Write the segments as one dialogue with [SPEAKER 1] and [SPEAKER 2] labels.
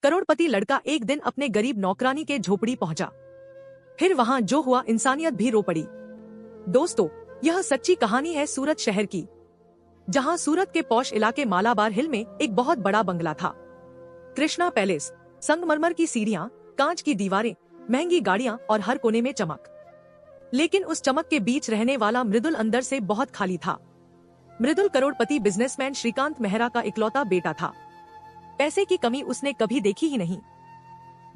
[SPEAKER 1] करोड़पति लड़का एक दिन अपने गरीब नौकरानी के झोपड़ी पहुंचा। फिर वहां जो हुआ, इंसानियत भी रो पड़ी। दोस्तों, यह सच्ची कहानी है सूरत शहर की, जहां सूरत के पॉश इलाके मालाबार हिल में एक बहुत बड़ा बंगला था। कृष्णा पैलेस, संगमरमर की सीढ़ियां, कांच की दीवारें, महंगी गाड़ियां और हर कोने में चमक। लेकिन उस चमक के बीच रहने वाला मृदुल अंदर से बहुत खाली था। मृदुल करोड़पति बिजनेसमैन श्रीकांत मेहरा का इकलौता बेटा था। पैसे की कमी उसने कभी देखी ही नहीं।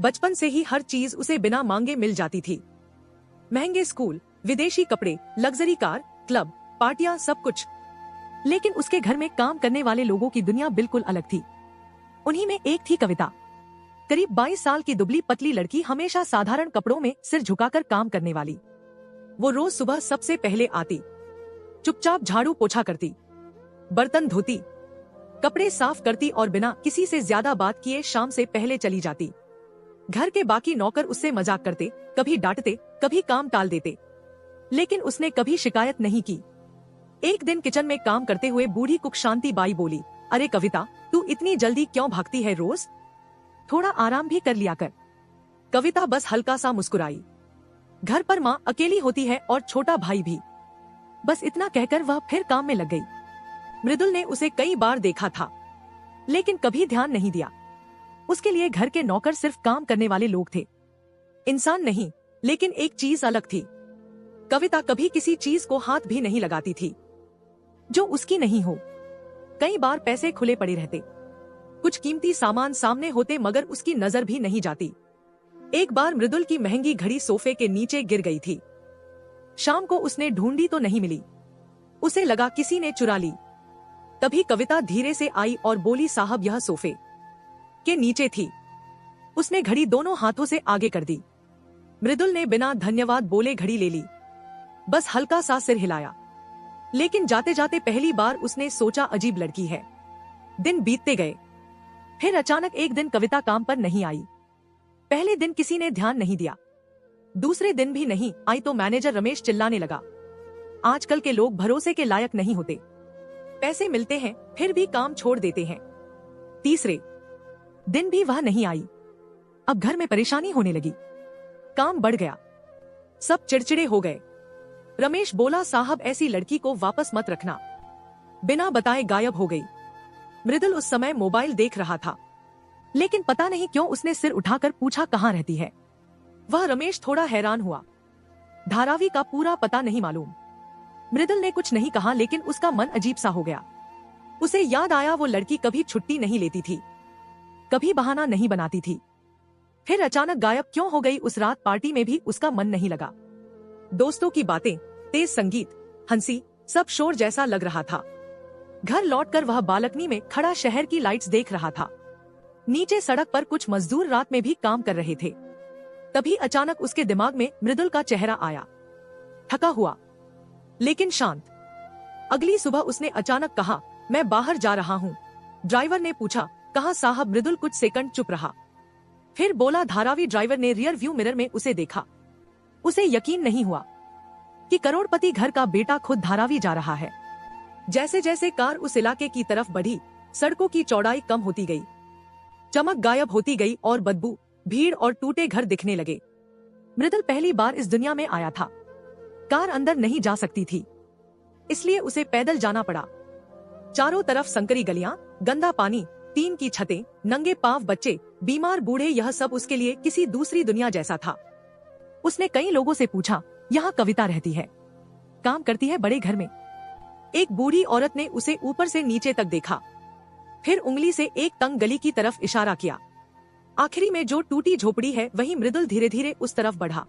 [SPEAKER 1] बचपन से ही हर चीज उसे बिना मांगे मिल जाती थी। महंगे स्कूल, विदेशी कपड़े, लग्जरी कार, क्लब, पार्टियां, सब कुछ। लेकिन उसके घर में काम करने वाले लोगों की दुनिया बिल्कुल अलग थी। उन्हीं में एक थी कविता, करीब 22 साल की दुबली पतली लड़की, हमेशा साधारण कपड़ों में सिर झुकाकर काम करने वाली। वो रोज सुबह सबसे पहले आती, चुपचाप झाड़ू पोछा करती, बर्तन धोती, कपड़े साफ करती और बिना किसी से ज्यादा बात किए शाम से पहले चली जाती। घर के बाकी नौकर उससे मजाक करते, कभी डांटते, कभी काम टाल देते, लेकिन उसने कभी शिकायत नहीं की। एक दिन किचन में काम करते हुए बूढ़ी कुक शांति बाई बोली, अरे कविता, तू इतनी जल्दी क्यों भागती है रोज? थोड़ा आराम भी कर लिया कर। कविता बस हल्का सा मुस्कुराई। घर पर माँ अकेली होती है और छोटा भाई भी। बस इतना कहकर वह फिर काम में लग गई। मृदुल ने उसे कई बार देखा था, लेकिन कभी ध्यान नहीं दिया। उसके लिए घर के नौकर सिर्फ काम करने वाले लोग थे, इंसान नहीं। लेकिन एक चीज अलग थी, कविता कभी किसी चीज को हाथ भी नहीं लगाती थी जो उसकी नहीं हो। कई बार पैसे खुले पड़े रहते, कुछ कीमती सामान सामने होते, मगर उसकी नजर भी नहीं जाती। एक बार मृदुल की महंगी घड़ी सोफे के नीचे गिर गई थी। शाम को उसने ढूंढी तो नहीं मिली। उसे लगा किसी ने चुरा ली। तभी कविता धीरे से आई और बोली, साहब यह सोफे के नीचे थी। उसने घड़ी दोनों हाथों से आगे कर दी। मृदुल ने बिना धन्यवाद बोले घड़ी ले ली, बस हल्का सा सिर हिलाया। लेकिन जाते जाते पहली बार उसने सोचा, अजीब लड़की है। दिन बीतते गए। फिर अचानक एक दिन कविता काम पर नहीं आई। पहले दिन किसी ने ध्यान नहीं दिया, दूसरे दिन भी नहीं आई तो मैनेजर रमेश चिल्लाने लगा, आजकल के लोग भरोसे के लायक नहीं होते, पैसे मिलते हैं फिर भी काम छोड़ देते हैं। तीसरे दिन भी वह नहीं आई। अब घर में परेशानी होने लगी, काम बढ़ गया, सब चिड़चिड़े हो गए। रमेश बोला, साहब ऐसी लड़की को वापस मत रखना। बिना बताए गायब हो गई। मृदुल उस समय मोबाइल देख रहा था, लेकिन पता नहीं क्यों उसने सिर उठाकर पूछा, कहाँ रहती है वह? रमेश थोड़ा हैरान हुआ, धारावी का पूरा पता नहीं मालूम। मृदुल ने कुछ नहीं कहा, लेकिन उसका मन अजीब सा हो गया। उसे याद आया वो लड़की कभी छुट्टी नहीं लेती थी, कभी बहाना नहीं बनाती थी। फिर अचानक गायब क्यों हो गई? उस रात पार्टी में भी उसका मन नहीं लगा। दोस्तों की बातें, तेज संगीत, हंसी, सब शोर जैसा लग रहा था। घर लौटकर वह बालकनी में खड़ा शहर की लाइट्स देख रहा था। नीचे सड़क पर कुछ मजदूर रात में भी काम कर रहे थे। तभी अचानक उसके दिमाग में मृदुल का चेहरा आया, थका हुआ लेकिन शांत। अगली सुबह उसने अचानक कहा, मैं बाहर जा रहा हूँ। ड्राइवर ने पूछा, कहाँ साहब? मृदुल कुछ सेकंड चुप रहा, फिर बोला, धारावी। ड्राइवर ने रियर व्यू मिरर में उसे देखा। उसे यकीन नहीं हुआ कि करोड़पति घर का बेटा खुद धारावी जा रहा है। जैसे जैसे कार उस इलाके की तरफ बढ़ी, सड़कों की चौड़ाई कम होती गई, चमक गायब होती गई और बदबू, भीड़ और टूटे घर दिखने लगे। मृदुल पहली बार इस दुनिया में आया था। कार अंदर नहीं जा सकती थी, इसलिए उसे पैदल जाना पड़ा। चारों तरफ संकरी गलियां, गंदा पानी, टीन की छतें, नंगे पांव बच्चे, बीमार बूढ़े, यह सब उसके लिए किसी दूसरी दुनिया जैसा था। उसने कई लोगों से पूछा, यहाँ कविता रहती है, काम करती है बड़े घर में? एक बूढ़ी औरत ने उसे ऊपर से नीचे तक देखा, फिर उंगली से एक तंग गली की तरफ इशारा किया। आखिरी में जो टूटी झोपड़ी है वहीं मृदुल धीरे धीरे उस तरफ बढ़ा।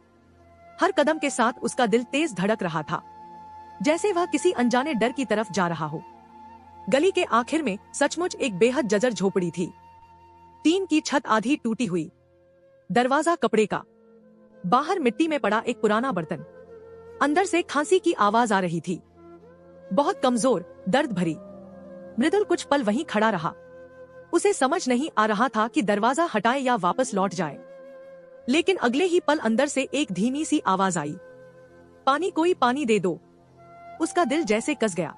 [SPEAKER 1] हर कदम के साथ उसका दिल तेज धड़क रहा था, जैसे वह किसी अनजाने डर की तरफ जा रहा हो। गली के आखिर में सचमुच एक बेहद जर्जर झोपड़ी थी। टीन की छत आधी टूटी हुई, दरवाजा कपड़े का, बाहर मिट्टी में पड़ा एक पुराना बर्तन, अंदर से खांसी की आवाज आ रही थी, बहुत कमजोर, दर्द भरी। मृदुल कुछ पल वहीं खड़ा रहा। उसे समझ नहीं आ रहा था कि दरवाजा हटाए या वापस लौट जाए। लेकिन अगले ही पल अंदर से एक धीमी सी आवाज आई, पानी, कोई पानी दे दो। उसका दिल जैसे कस गया।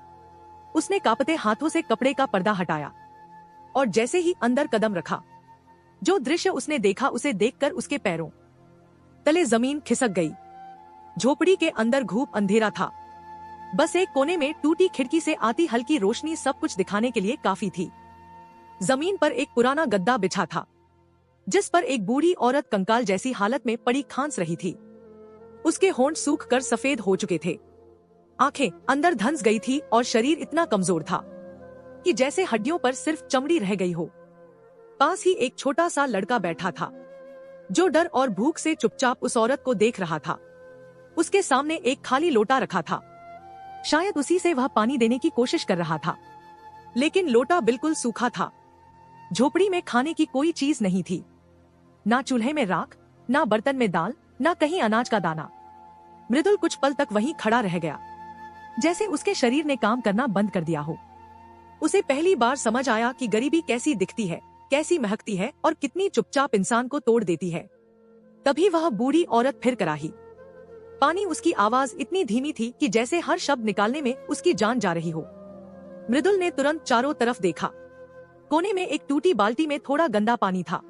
[SPEAKER 1] उसने कांपते हाथों से कपड़े का पर्दा हटाया और जैसे ही अंदर कदम रखा, जो दृश्य उसने देखा उसे देखकर उसके पैरों तले जमीन खिसक गई। झोपड़ी के अंदर घूप अंधेरा था। बस एक कोने में टूटी खिड़की से आती हल्की रोशनी सब कुछ दिखाने के लिए काफी थी। जमीन पर एक पुराना गद्दा बिछा था, जिस पर एक बूढ़ी औरत कंकाल जैसी हालत में पड़ी खांस रही थी। उसके होंठ सूख कर सफेद हो चुके थे, आंखें अंदर धंस गई थी और शरीर इतना कमजोर था कि जैसे हड्डियों पर सिर्फ चमड़ी रह गई हो। पास ही एक छोटा सा लड़का बैठा था, जो डर और भूख से चुपचाप उस औरत को देख रहा था। उसके सामने एक खाली लोटा रखा था, शायद उसी से वह पानी देने की कोशिश कर रहा था, लेकिन लोटा बिल्कुल सूखा था। झोपड़ी में खाने की कोई चीज नहीं थी, ना चूल्हे में राख, ना बर्तन में दाल, ना कहीं अनाज का दाना। मृदुल कुछ पल तक वहीं खड़ा रह गया, जैसे उसके शरीर ने काम करना बंद कर दिया हो। उसे पहली बार समझ आया कि गरीबी कैसी दिखती है, कैसी महकती है और कितनी चुपचाप इंसान को तोड़ देती है। तभी वह बूढ़ी औरत फिर कराही। पानी उसकी आवाज इतनी धीमी थी कि जैसे हर शब्द निकालने में उसकी जान जा रही हो। मृदुल ने तुरंत चारों तरफ देखा। कोने में एक टूटी बाल्टी में थोड़ा गंदा पानी था।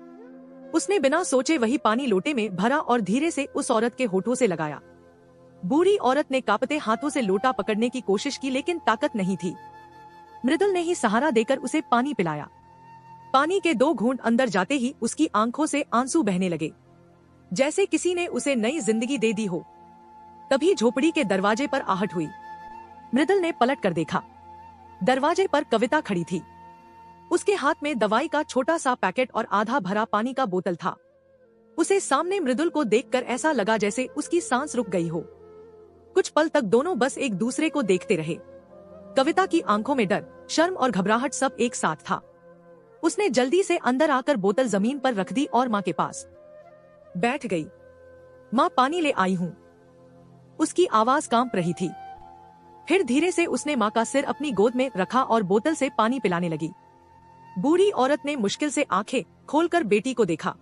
[SPEAKER 1] उसने बिना सोचे वही पानी लोटे में भरा और धीरे से उस औरत के होठों से लगाया। बूढ़ी औरत ने कांपते हाथों से लोटा पकड़ने की कोशिश की, लेकिन ताकत नहीं थी। मृदुल ने ही सहारा देकर उसे पानी पिलाया। पानी के 2 घूंट अंदर जाते ही उसकी आंखों से आंसू बहने लगे, जैसे किसी ने उसे नई जिंदगी दे दी हो। तभी झोपड़ी के दरवाजे पर आहट हुई। मृदुल ने पलट कर देखा। दरवाजे पर कविता खड़ी थी। उसके हाथ में दवाई का छोटा सा पैकेट और आधा भरा पानी का बोतल था। उसे सामने मृदुल को देखकर ऐसा लगा जैसे उसकी सांस रुक गई हो। कुछ पल तक दोनों बस एक दूसरे को देखते रहे। कविता की आंखों में डर, शर्म और घबराहट सब एक साथ था। उसने जल्दी से अंदर आकर बोतल जमीन पर रख दी और माँ के पास बैठ गई। माँ, पानी ले आई हूँ। उसकी आवाज कांप रही थी। फिर धीरे से उसने माँ का सिर अपनी गोद में रखा और बोतल से पानी पिलाने लगी। बूढ़ी औरत ने मुश्किल से आंखें खोलकर बेटी को देखा,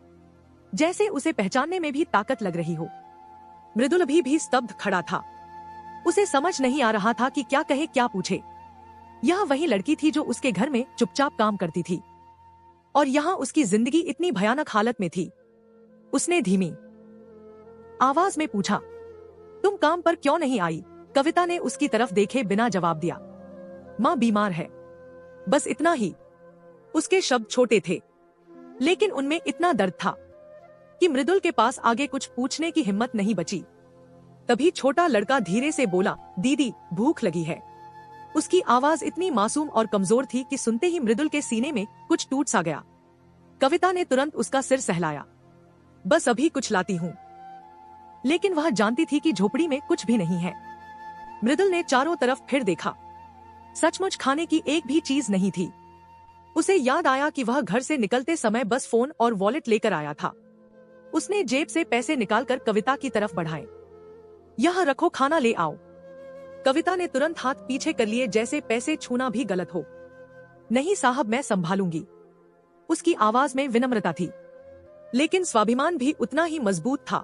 [SPEAKER 1] जैसे उसे पहचानने में भी ताकत लग रही हो। मृदुल अभी भी स्तब्ध खड़ा था। उसे समझ नहीं आ रहा था कि क्या कहे, क्या पूछे। यह वही लड़की थी जो उसके घर में चुपचाप काम करती थी, और यहाँ उसकी जिंदगी इतनी भयानक हालत में थी। उसने धीमी आवाज में पूछा, तुम काम पर क्यों नहीं आई? कविता ने उसकी तरफ देखे बिना जवाब दिया। माँ बीमार है, बस इतना ही। उसके शब्द छोटे थे, लेकिन उनमें इतना दर्द था कि मृदुल के पास आगे कुछ पूछने की हिम्मत नहीं बची। तभी छोटा लड़का धीरे से बोला, दीदी, भूख लगी है। उसकी आवाज इतनी मासूम और कमजोर थी कि सुनते ही मृदुल के सीने में कुछ टूट सा गया। कविता ने तुरंत उसका सिर सहलाया। बस अभी कुछ लाती हूँ। लेकिन वह जानती थी कि झोपड़ी में कुछ भी नहीं है। मृदुल ने चारों तरफ फिर देखा। सचमुच खाने की एक भी चीज नहीं थी। उसे याद आया कि वह घर से निकलते समय बस फोन और वॉलेट लेकर आया था। उसने जेब से पैसे निकालकर कविता की तरफ बढ़ाए। यह रखो, खाना ले आओ। कविता ने तुरंत हाथ पीछे कर लिए, जैसे पैसे छूना भी गलत हो। नहीं साहब, मैं संभालूंगी। उसकी आवाज में विनम्रता थी, लेकिन स्वाभिमान भी उतना ही मजबूत था।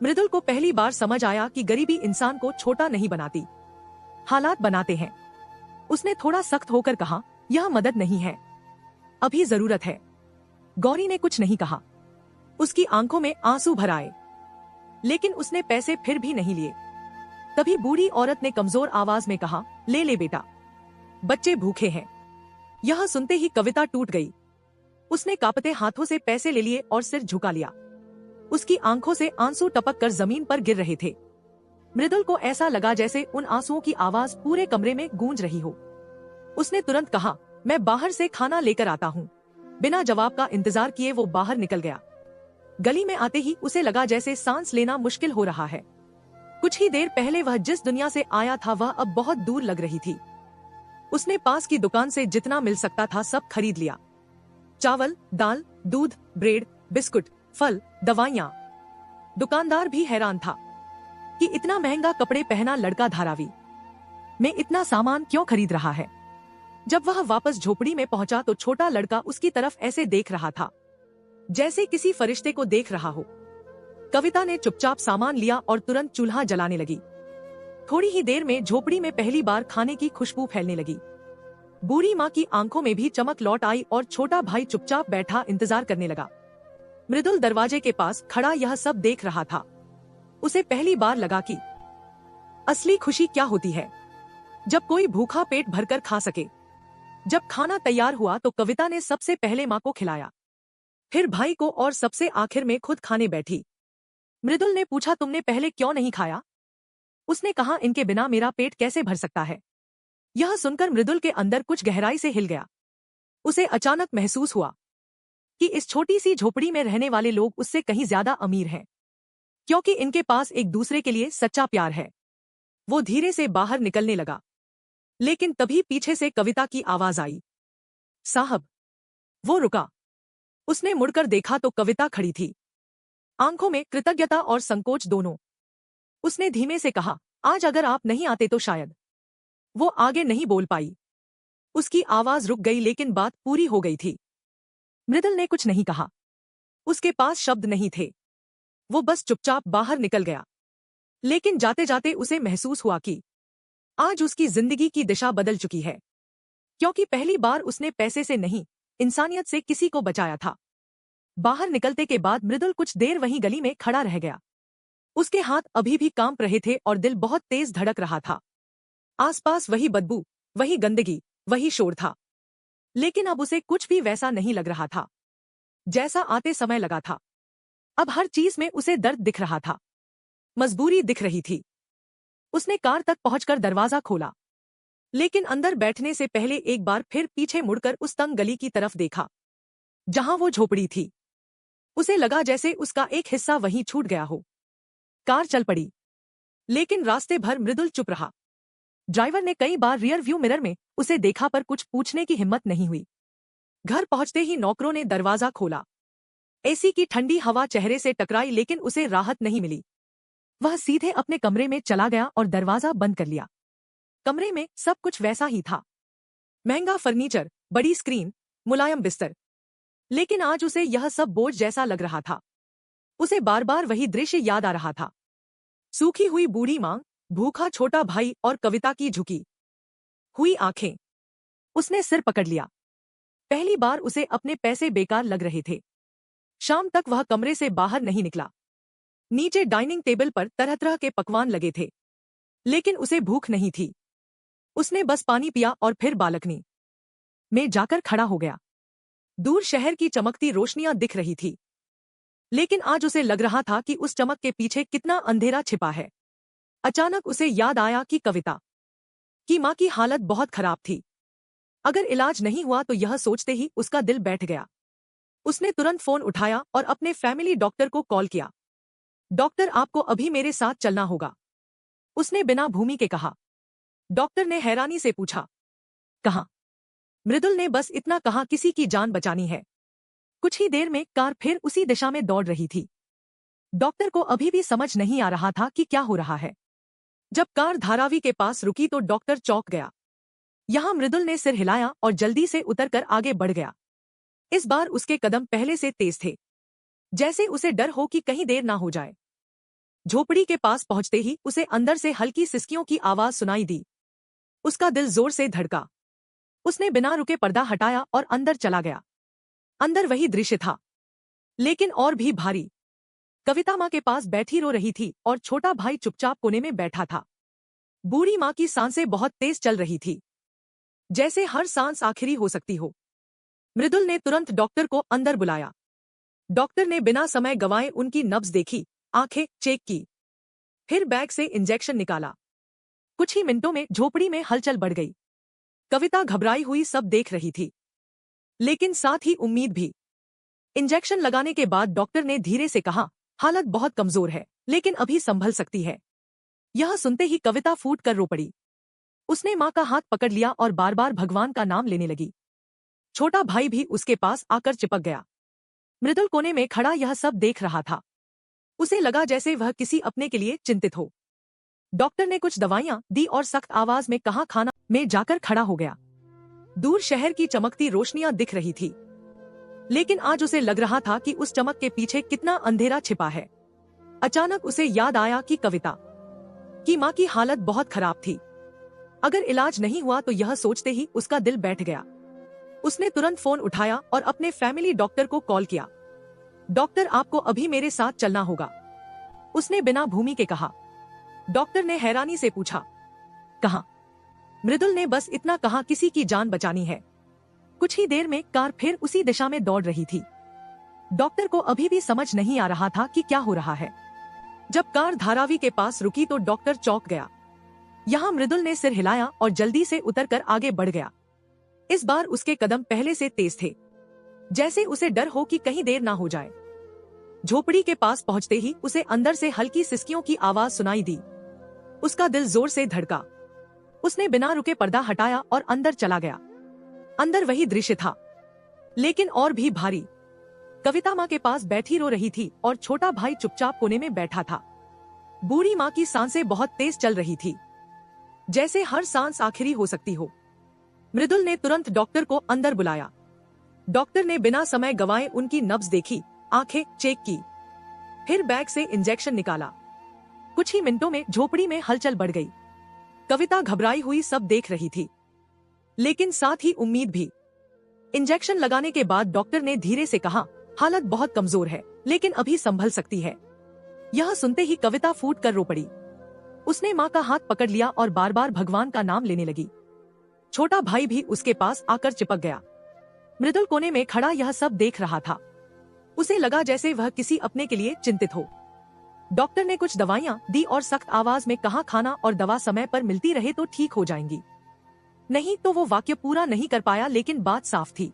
[SPEAKER 1] मृदुल को पहली बार समझ आया कि गरीबी इंसान को छोटा नहीं बनाती, हालात बनाते हैं। उसने थोड़ा सख्त होकर कहा, यह मदद नहीं है, अभी जरूरत है। गौरी ने कुछ नहीं कहा। उसकी आंखों में आंसू भर आए, लेकिन उसने पैसे फिर भी नहीं लिए। तभी बूढ़ी औरत ने कमजोर आवाज में कहा, ले ले बेटा, बच्चे भूखे हैं। यह सुनते ही कविता टूट गई। उसने कांपते हाथों से पैसे ले लिए और सिर झुका लिया। उसकी आंखों से आंसू टपक कर जमीन पर गिर रहे थे। मृदुल को ऐसा लगा जैसे उन आंसुओं की आवाज पूरे कमरे में गूंज रही हो। उसने तुरंत कहा, मैं बाहर से खाना लेकर आता हूँ। बिना जवाब का इंतजार किए वो बाहर निकल गया। गली में आते ही उसे लगा जैसे सांस लेना मुश्किल हो रहा है। कुछ ही देर पहले वह जिस दुनिया से आया था वह अब बहुत दूर लग रही थी। उसने पास की दुकान से जितना मिल सकता था सब खरीद लिया। चावल, दाल, दूध, ब्रेड, बिस्कुट, फल, दवाइयाँ। दुकानदार भी हैरान था कि इतना महंगा कपड़े पहना लड़का धारावी में इतना सामान क्यों खरीद रहा है। जब वह वापस झोपड़ी में पहुंचा तो छोटा लड़का उसकी तरफ ऐसे देख रहा था जैसे किसी फरिश्ते को देख रहा हो। कविता ने चुपचाप सामान लिया और तुरंत चूल्हा जलाने लगी। थोड़ी ही देर में झोपड़ी में पहली बार खाने की खुशबू फैलने लगी। बूढ़ी माँ की आंखों में भी चमक लौट आई और छोटा भाई चुपचाप बैठा इंतजार करने लगा। मृदुल दरवाजे के पास खड़ा यह सब देख रहा था। उसे पहली बार लगा कि असली खुशी क्या होती है, जब कोई भूखा पेट भरकर खा सके। जब खाना तैयार हुआ तो कविता ने सबसे पहले माँ को खिलाया, फिर भाई को और सबसे आखिर में खुद खाने बैठी। मृदुल ने पूछा, तुमने पहले क्यों नहीं खाया? उसने कहा, इनके बिना मेरा पेट कैसे भर सकता है। यह सुनकर मृदुल के अंदर कुछ गहराई से हिल गया। उसे अचानक महसूस हुआ कि इस छोटी सी झोपड़ी में रहने वाले लोग उससे कहीं ज्यादा अमीर हैं, क्योंकि इनके पास एक दूसरे के लिए सच्चा प्यार है। वो धीरे से बाहर निकलने लगा, लेकिन तभी पीछे से कविता की आवाज आई, साहब। वो रुका। उसने मुड़कर देखा तो कविता खड़ी थी, आंखों में कृतज्ञता और संकोच दोनों। उसने धीमे से कहा, आज अगर आप नहीं आते तो शायद। वो आगे नहीं बोल पाई। उसकी आवाज रुक गई, लेकिन बात पूरी हो गई थी। मृदुल ने कुछ नहीं कहा। उसके पास शब्द नहीं थे। वो बस चुपचाप बाहर निकल गया। लेकिन जाते जाते उसे महसूस हुआ कि आज उसकी जिंदगी की दिशा बदल चुकी है, क्योंकि पहली बार उसने पैसे से नहीं, इंसानियत से किसी को बचाया था। बाहर निकलते के बाद मृदुल कुछ देर वहीं गली में खड़ा रह गया। उसके हाथ अभी भी कांप रहे थे और दिल बहुत तेज धड़क रहा था। आसपास वही बदबू, वही गंदगी, वही शोर था। लेकिन अब उसे कुछ भी वैसा नहीं लग रहा था जैसा आते समय लगा था। अब हर चीज में उसे दर्द दिख रहा था, मजबूरी दिख रही थी। उसने कार तक पहुंचकर दरवाजा खोला, लेकिन अंदर बैठने से पहले एक बार फिर पीछे मुड़कर उस तंग गली की तरफ देखा जहां वो झोपड़ी थी। उसे लगा जैसे उसका एक हिस्सा वहीं छूट गया हो। कार चल पड़ी, लेकिन रास्ते भर मृदुल चुप रहा। ड्राइवर ने कई बार रियर व्यू मिरर में उसे देखा, पर कुछ पूछने की हिम्मत नहीं हुई। घर पहुंचते ही नौकरों ने दरवाजा खोला। एसी की ठंडी हवा चेहरे से टकराई, लेकिन उसे राहत नहीं मिली। वह सीधे अपने कमरे में चला गया और दरवाजा बंद कर लिया। कमरे में सब कुछ वैसा ही था, महंगा फर्नीचर, बड़ी स्क्रीन, मुलायम बिस्तर। लेकिन आज उसे यह सब बोझ जैसा लग रहा था। उसे बार बार वही दृश्य याद आ रहा था, सूखी हुई बूढ़ी मां, भूखा छोटा भाई और कविता की झुकी हुई आंखें। उसने सिर पकड़ लिया। पहली बार उसे अपने पैसे बेकार लग रहे थे। शाम तक वह कमरे से बाहर नहीं निकला। नीचे डाइनिंग टेबल पर तरह तरह के पकवान लगे थे, लेकिन उसे भूख नहीं थी। उसने बस पानी पिया और फिर बालकनी में जाकर खड़ा हो गया। दूर शहर की चमकती रोशनियां दिख रही थी, लेकिन आज उसे लग रहा था कि उस चमक के पीछे कितना अंधेरा छिपा है। अचानक उसे याद आया कि कविता की मां की हालत बहुत खराब थी। अगर इलाज नहीं हुआ तो यह सोचते ही उसका दिल बैठ गया। उसने तुरंत फोन उठाया और अपने फैमिली डॉक्टर को कॉल किया। डॉक्टर, आपको अभी मेरे साथ चलना होगा, उसने बिना भूमि के कहा। डॉक्टर ने हैरानी से पूछा, कहाँ? मृदुल ने बस इतना कहा, किसी की जान बचानी है। कुछ ही देर में कार फिर उसी दिशा में दौड़ रही थी। डॉक्टर को अभी भी समझ नहीं आ रहा था कि क्या हो रहा है। जब कार धारावी के पास रुकी तो डॉक्टर चौंक गया। यहां मृदुल ने सिर हिलाया और जल्दी से उतरकर आगे बढ़ गया। इस बार उसके कदम पहले से तेज थे, जैसे उसे डर हो कि कहीं देर ना हो जाए। झोपड़ी के पास पहुंचते ही उसे अंदर से हल्की सिसकियों की आवाज सुनाई दी। उसका दिल जोर से धड़का। उसने बिना रुके पर्दा हटाया और अंदर चला गया। अंदर वही दृश्य था, लेकिन और भी भारी। कविता मां के पास बैठी रो रही थी और छोटा भाई चुपचाप कोने में बैठा था। बूढ़ी मां की सांसें बहुत तेज चल रही थी, जैसे हर सांस आखिरी हो सकती हो। मृदुल ने तुरंत डॉक्टर को अंदर बुलाया। डॉक्टर ने बिना समय गंवाए उनकी नब्ज देखी, आंखें चेक की, फिर बैग से इंजेक्शन निकाला। कुछ ही मिनटों में झोपड़ी में हलचल बढ़ गई। कविता घबराई हुई सब देख रही थी, लेकिन साथ ही उम्मीद भी। इंजेक्शन लगाने के बाद डॉक्टर ने धीरे से कहा, हालत बहुत कमजोर है, लेकिन अभी संभल सकती है। यह सुनते ही कविता फूट कर रो पड़ी। उसने मां का हाथ पकड़ लिया और बार बार भगवान का नाम लेने लगी। छोटा भाई भी उसके पास आकर चिपक गया। मृदुल कोने में खड़ा यह सब देख रहा था। उसे लगा जैसे वह किसी अपने के लिए चिंतित हो। डॉक्टर ने कुछ दवाइयां दी और सख्त आवाज में कहा, खाना में जाकर खड़ा हो गया। दूर शहर की चमकती रोशनियां दिख रही थी, लेकिन आज उसे लग रहा था कि उस चमक के पीछे कितना अंधेरा छिपा है। अचानक उसे याद आया कि कविता की मां की हालत बहुत खराब थी। अगर इलाज नहीं हुआ तो यह सोचते ही उसका दिल बैठ गया। उसने तुरंत फोन उठाया और अपने फैमिली डॉक्टर को कॉल किया। डॉक्टर आपको अभी मेरे साथ चलना होगा, उसने बिना भूमि के कहा। डॉक्टर ने हैरानी से पूछा, कहाँ? मृदुल ने बस इतना कहा, किसी की जान बचानी है। कुछ ही देर में कार फिर उसी दिशा में दौड़ रही थी। डॉक्टर को अभी भी समझ नहीं आ रहा था कि क्या हो रहा है। जब कार धारावी के पास रुकी तो डॉक्टर चौंक गया। यहाँ मृदुल ने सिर हिलाया और जल्दी से उतरकर आगे बढ़ गया। इस बार उसके कदम पहले से तेज थे, जैसे उसे डर हो कि कहीं देर ना हो जाए। झोपड़ी के पास पहुंचते ही उसे अंदर से हल्की सिसकियों की आवाज सुनाई दी। उसका दिल जोर से धड़का। उसने बिना रुके पर्दा हटाया और अंदर चला गया। अंदर वही दृश्य था, लेकिन और भी भारी। कविता माँ के पास बैठी रो रही थी और छोटा भाई चुपचाप कोने में बैठा था। बूढ़ी माँ की सांसें बहुत तेज चल रही थी, जैसे हर सांस आखिरी हो सकती हो। मृदुल ने तुरंत डॉक्टर को अंदर बुलाया। डॉक्टर ने बिना समय गवाए उनकी नब्ज देखी, आंखें चेक की, फिर बैग से इंजेक्शन निकाला। कुछ ही मिनटों में झोपड़ी में हलचल बढ़ गई। कविता घबराई हुई सब देख रही थी, लेकिन साथ ही उम्मीद भी। इंजेक्शन लगाने के बाद डॉक्टर ने धीरे से कहा, हालत बहुत कमजोर है, लेकिन अभी संभल सकती है। यह सुनते ही कविता फूट कर रो पड़ी। उसने माँ का हाथ पकड़ लिया और बार बार भगवान का नाम लेने लगी। छोटा भाई भी उसके पास आकर चिपक गया। मृदुल कोने में खड़ा यह सब देख रहा था। उसे लगा जैसे वह किसी अपने के लिए चिंतित हो। डॉक्टर ने कुछ दवाइयाँ दी और सख्त आवाज में कहा, खाना और दवा समय पर मिलती रहे तो ठीक हो जाएंगी। नहीं तो वो वाक्य पूरा नहीं कर पाया, लेकिन बात साफ थी।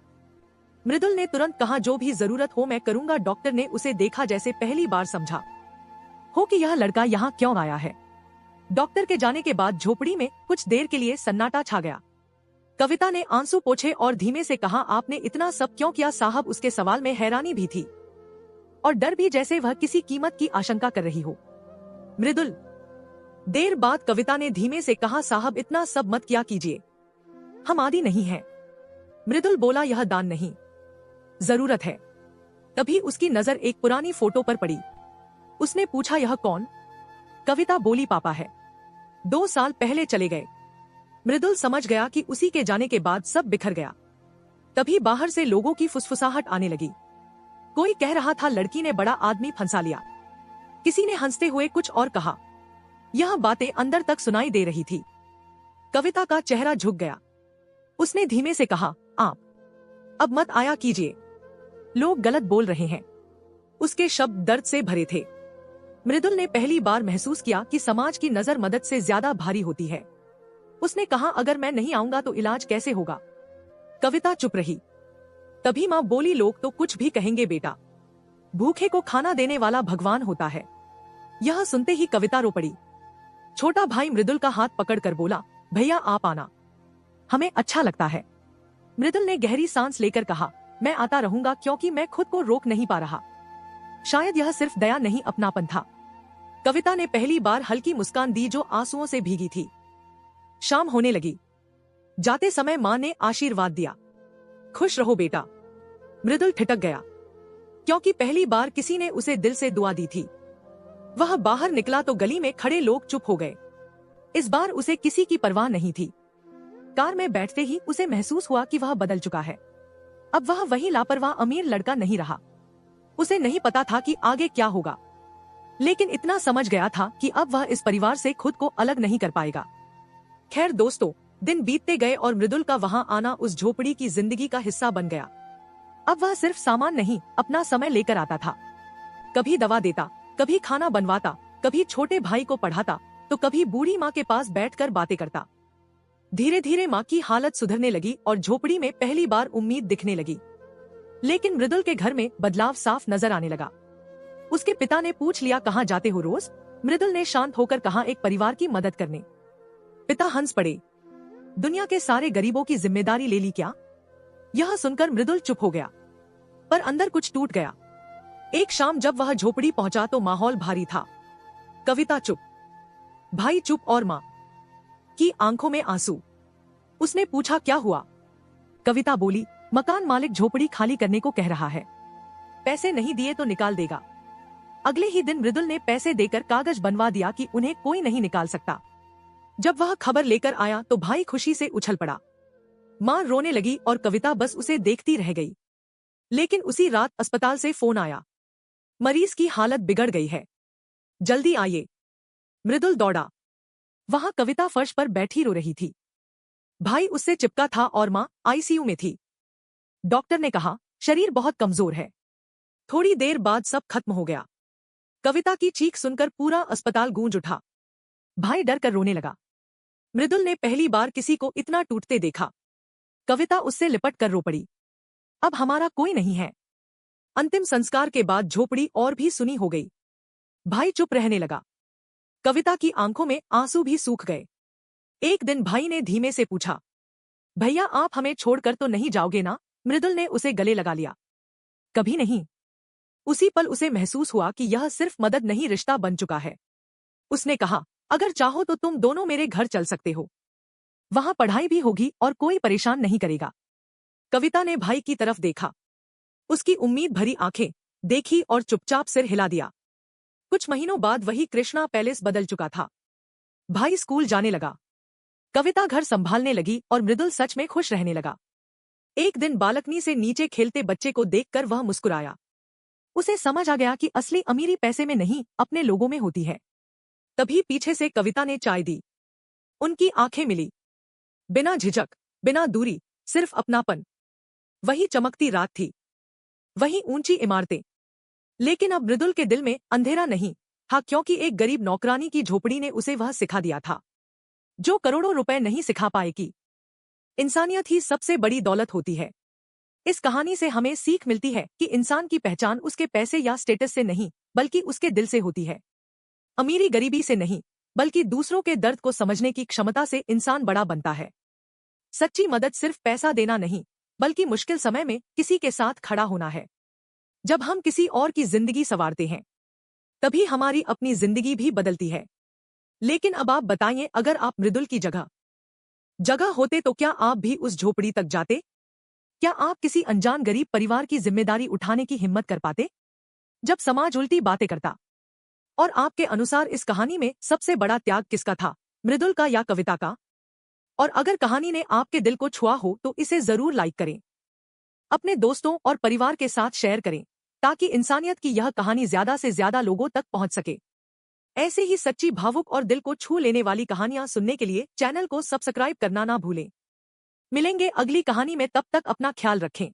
[SPEAKER 1] मृदुल ने तुरंत कहा, जो भी जरूरत हो मैं करूंगा। डॉक्टर ने उसे देखा जैसे पहली बार समझा हो कि यह लड़का यहाँ क्यों आया है। डॉक्टर के जाने के बाद झोपड़ी में कुछ देर के लिए सन्नाटा छा गया। कविता ने आंसू पोंछे और धीमे से कहा, आपने इतना सब क्यों किया साहब? उसके सवाल में हैरानी भी थी और डर भी, जैसे वह किसी कीमत की आशंका कर रही हो। मृदुल। देर बाद कविता ने धीमे से कहा, साहब इतना सब मत किया कीजिए, हम आदी नहीं हैं। मृदुल बोला, यह दान नहीं, जरूरत है। तभी उसकी नजर एक पुरानी फोटो पर पड़ी। उसने पूछा, यह कौन? कविता बोली, पापा है, 2 साल पहले चले गए। मृदुल समझ गया कि उसी के जाने के बाद सब बिखर गया। तभी बाहर से लोगों की फुसफुसाहट आने लगी। कोई कह रहा था, लड़की ने बड़ा आदमी फंसा लिया। किसी ने हंसते हुए कुछ और कहा। यह बातें अंदर तक सुनाई दे रही थी। कविता का चेहरा झुक गया। उसने धीमे से कहा, आप अब मत आया कीजिए, लोग गलत बोल रहे हैं। उसके शब्द दर्द से भरे थे। मृदुल ने पहली बार महसूस किया कि समाज की नजर मदद से ज्यादा भारी होती है। उसने कहा, अगर मैं नहीं आऊंगा तो इलाज कैसे होगा? कविता चुप रही। तभी माँ बोली, लोग तो कुछ भी कहेंगे बेटा, भूखे को खाना देने वाला भगवान होता है। यह सुनते ही कविता रो पड़ी। छोटा भाई मृदुल का हाथ पकड़कर बोला, भैया आप आना, हमें अच्छा लगता है। मृदुल ने गहरी सांस लेकर कहा, मैं आता रहूंगा, क्योंकि मैं खुद को रोक नहीं पा रहा। शायद यह सिर्फ दया नहीं, अपनापन था। कविता ने पहली बार हल्की मुस्कान दी जो आंसुओं से भीगी थी। शाम होने लगी। जाते समय माँ ने आशीर्वाद दिया, खुश रहो बेटा। मृदुल ठिठक गया, क्योंकि पहली बार किसी ने उसे दिल से दुआ दी थी। वह बाहर निकला तो गली में खड़े लोग चुप हो गए। इस बार उसे किसी की परवाह नहीं थी। कार में बैठते ही उसे महसूस हुआ कि वह बदल चुका है। अब वह वही लापरवाह अमीर लड़का नहीं रहा। उसे नहीं पता था कि आगे क्या होगा, लेकिन इतना समझ गया था कि अब वह इस परिवार से खुद को अलग नहीं कर पाएगा। खैर दोस्तों, दिन बीतते गए और मृदुल का वहां आना उस झोपड़ी की जिंदगी का हिस्सा बन गया। अब वह सिर्फ सामान नहीं, अपना समय लेकर आता था। कभी दवा देता, कभी खाना बनवाता, कभी छोटे भाई को पढ़ाता, तो कभी बूढ़ी माँ के पास बैठकर बातें करता। धीरे धीरे माँ की हालत सुधरने लगी और झोपड़ी में पहली बार उम्मीद दिखने लगी। लेकिन मृदुल के घर में बदलाव साफ नजर आने लगा। उसके पिता ने पूछ लिया, कहाँ जाते हो रोज? मृदुल ने शांत होकर कहा, एक परिवार की मदद करने। पिता हंस पड़े, दुनिया के सारे गरीबों की जिम्मेदारी ले ली क्या? यह सुनकर मृदुल चुप हो गया, पर अंदर कुछ टूट गया। एक शाम जब वह झोपड़ी पहुंचा तो माहौल भारी था। कविता चुप, भाई चुप और माँ की आंखों में आंसू। उसने पूछा, क्या हुआ? कविता बोली, मकान मालिक झोपड़ी खाली करने को कह रहा है, पैसे नहीं दिए तो निकाल देगा। अगले ही दिन मृदुल ने पैसे देकर कागज बनवा दिया कि उन्हें कोई नहीं निकाल सकता। जब वह खबर लेकर आया तो भाई खुशी से उछल पड़ा। माँ रोने लगी और कविता बस उसे देखती रह गई। लेकिन उसी रात अस्पताल से फोन आया। मरीज की हालत बिगड़ गई है, जल्दी आइए। मृदुल दौड़ा। वहां कविता फर्श पर बैठी रो रही थी। भाई उससे चिपका था और मां आईसीयू में थी। डॉक्टर ने कहा, शरीर बहुत कमजोर है। थोड़ी देर बाद सब खत्म हो गया। कविता की चीख सुनकर पूरा अस्पताल गूंज उठा। भाई डर कर रोने लगा। मृदुल ने पहली बार किसी को इतना टूटते देखा। कविता उससे लिपट कर रो पड़ी। अब हमारा कोई नहीं है। अंतिम संस्कार के बाद झोपड़ी और भी सुनी हो गई। भाई चुप रहने लगा। कविता की आंखों में आंसू भी सूख गए। एक दिन भाई ने धीमे से पूछा, भैया आप हमें छोड़कर तो नहीं जाओगे ना? मृदुल ने उसे गले लगा लिया। कभी नहीं। उसी पल उसे महसूस हुआ कि यह सिर्फ मदद नहीं, रिश्ता बन चुका है। उसने कहा, अगर चाहो तो तुम दोनों मेरे घर चल सकते हो। वहां पढ़ाई भी होगी और कोई परेशान नहीं करेगा। कविता ने भाई की तरफ देखा। उसकी उम्मीद भरी आंखें देखी और चुपचाप सिर हिला दिया। कुछ महीनों बाद वही कृष्णा पैलेस बदल चुका था। भाई स्कूल जाने लगा। कविता घर संभालने लगी और मृदुल सच में खुश रहने लगा। एक दिन बालकनी से नीचे खेलते बच्चे को देखकर वह मुस्कुराया। उसे समझ आ गया कि असली अमीरी पैसे में नहीं, अपने लोगों में होती है। तभी पीछे से कविता ने चाय दी। उनकी आंखें मिली। बिना झिझक, बिना दूरी, सिर्फ अपनापन। वही चमकती रात थी, वही ऊंची इमारतें। लेकिन अब मृदुल के दिल में अंधेरा नहीं था, क्योंकि एक गरीब नौकरानी की झोपड़ी ने उसे वह सिखा दिया था जो करोड़ों रुपए नहीं सिखा पाएगी। इंसानियत ही सबसे बड़ी दौलत होती है। इस कहानी से हमें सीख मिलती है कि इंसान की पहचान उसके पैसे या स्टेटस से नहीं, बल्कि उसके दिल से होती है। अमीरी गरीबी से नहीं, बल्कि दूसरों के दर्द को समझने की क्षमता से इंसान बड़ा बनता है। सच्ची मदद सिर्फ पैसा देना नहीं, बल्कि मुश्किल समय में किसी के साथ खड़ा होना है। जब हम किसी और की जिंदगी संवारते हैं, तभी हमारी अपनी जिंदगी भी बदलती है। लेकिन अब आप बताइए, अगर आप मृदुल की जगह होते तो क्या आप भी उस झोपड़ी तक जाते? क्या आप किसी अनजान गरीब परिवार की जिम्मेदारी उठाने की हिम्मत कर पाते? जब समाज उल्टी बातें करता। और आपके अनुसार इस कहानी में सबसे बड़ा त्याग किसका था, मृदुल का या कविता का? और अगर कहानी ने आपके दिल को छुआ हो तो इसे जरूर लाइक करें, अपने दोस्तों और परिवार के साथ शेयर करें, ताकि इंसानियत की यह कहानी ज्यादा से ज्यादा लोगों तक पहुंच सके। ऐसे ही सच्ची, भावुक और दिल को छू लेने वाली कहानियां सुनने के लिए चैनल को सब्सक्राइब करना ना भूलें। मिलेंगे अगली कहानी में, तब तक अपना ख्याल रखें।